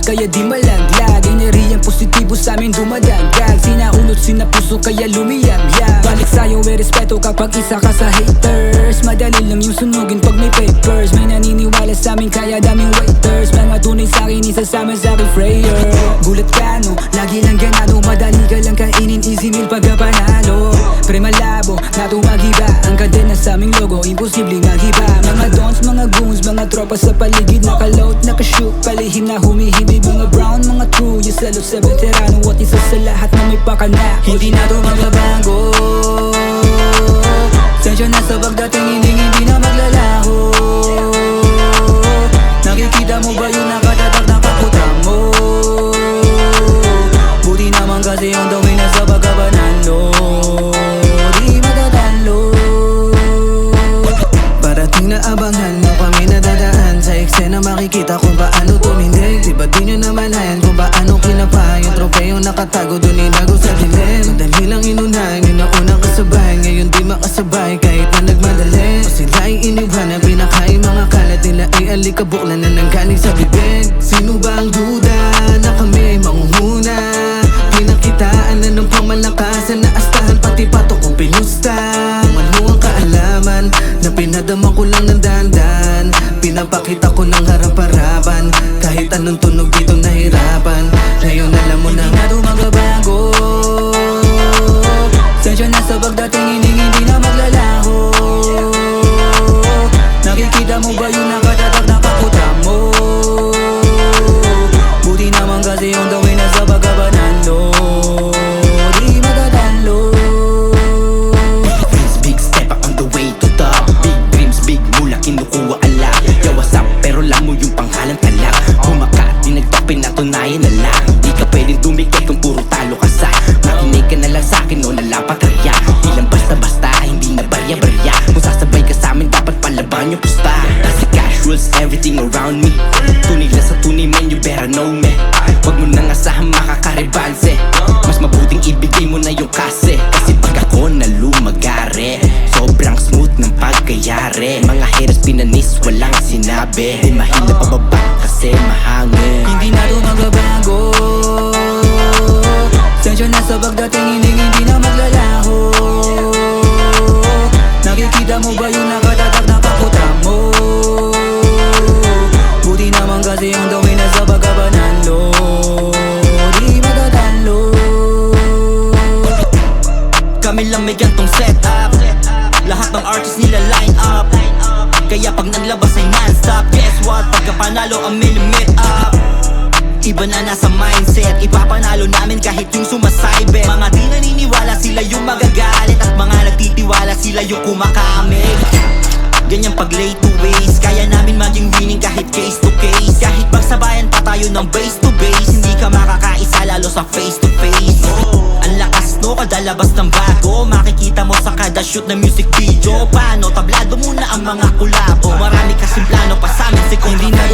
kaya di malaglag. Enerhiyang positibo sa amin dumadagdag. Sinaunot sinapuso kaya lumiyag-yag. Balik sa'yo may respeto kapag isa ka sa haters. Madali lang yung sunugin pag may papers. May naniniwala sa amin kaya daming waiters. Mga tunay sa'kin isa sa'min sa'kin frayer. Gulat ka no, lagi lang ganado. Madali ka lang kainin, easy meal pagka panalo. Pre malabo, na tumagiba. Ang kadena sa aming logo, imposibleng maghiba. Mga dons, mga goons, mga tropa sa paligid. Nakaload, nakashoot, palihim na humihimig. Mga brown, mga true, yung salot sa veterano. At isa sa lahat na may pakana. Hindi na to magbabago. Sensya na sa pagdating, hindi na maglalaho. Nakikita mo ba yung nakatatak na kakuta mo? Buti naman kasi yung dawin na sa pagkabanalo. Di matatalo. Parating na abangan mo kami nadadaan sa eksena, makikita kung paano tumindig. Di ba di nyo namalayan kung paano kinapa yung tropeyong nakatago dun inago sa dilim. Madali lang inunahan yung naunang kasabay, ngayon di makasabay kahit na nagmadali. O sila ay iniwan na pinakain mga kalat nila ay alikabok na nanggaling sa bibig. Sino ba ang duda na kami mangunguna? Pinakitaan na ng pamalakasan na astahan pati pato kong pinusta. Maluwang kaalaman na pinadama ko lang ng dandan. Pinapakita ko ng harap-harapan kahit anong tunog dito nahirapan. Ngayon alam mo na hindi na to magbabago. Sensya na sa pagdating, hindi na maglalaho. Nakikita mo ba yung nakatatak na kakuta mo? Buti naman kasi yung dawin na sa pagkabanalo. Di matatalo. Big step on the way to top. Big dreams, big mula, kinukuha ala. Yo, what's up? Pero lang mo yung panghalang talak. Bumakat, dinagdak, pinatunayan na lang. Di ka pwedeng dumikit kung puro talo ka sa. Makinig ka na lang sa'kin o nalapak raya. Ilang basta-basta, hindi na barya-barya. Kung sasabay ka sa'min, dapat palaban yung pusta. Kasi casuals, everything around me. Tunay lang sa tunay, man, you better know me. Wag mo nang asahan makakaribanse. Mas mabuting ibigay mo na yung kase. Kasi pag ako nalumagare, sobrang smooth ng pagkayari. Mga haters pinanis, walang sinabi. Di mahina pababa kasi mahangin. Hindi na to magbabago. Sensya na sa pagdating, hindi na maglalaho. Nakikita mo ba yung nakatatak na kakuta mo? Buti naman kasi yung dawin na sa pagkabanalo. Di matatalo. Kami lang may gantong setup. Lahat ng artists nila line up. Kaya pag naglabas ay non-stop. Guess what? Pagka panalo ang limit up. Iba na nasa mindset. Ipapanalo namin kahit yung sumasaybet. Mga di naniniwala sila yung magagalit. At mga nagtitiwala sila yung kumakamit. Ganyan pag late to waste. Kaya namin maging winning kahit case to case. Kahit magsabayan pa tayo ng base to base. Hindi ka makakaisa lalo sa face to face. Ang lakas no, kada labas ng bago. Makikita mo sa kada shoot na music video. Paano, tablado muna ang mga kulabo. Marami kasing plano pa sa amin si Hindi na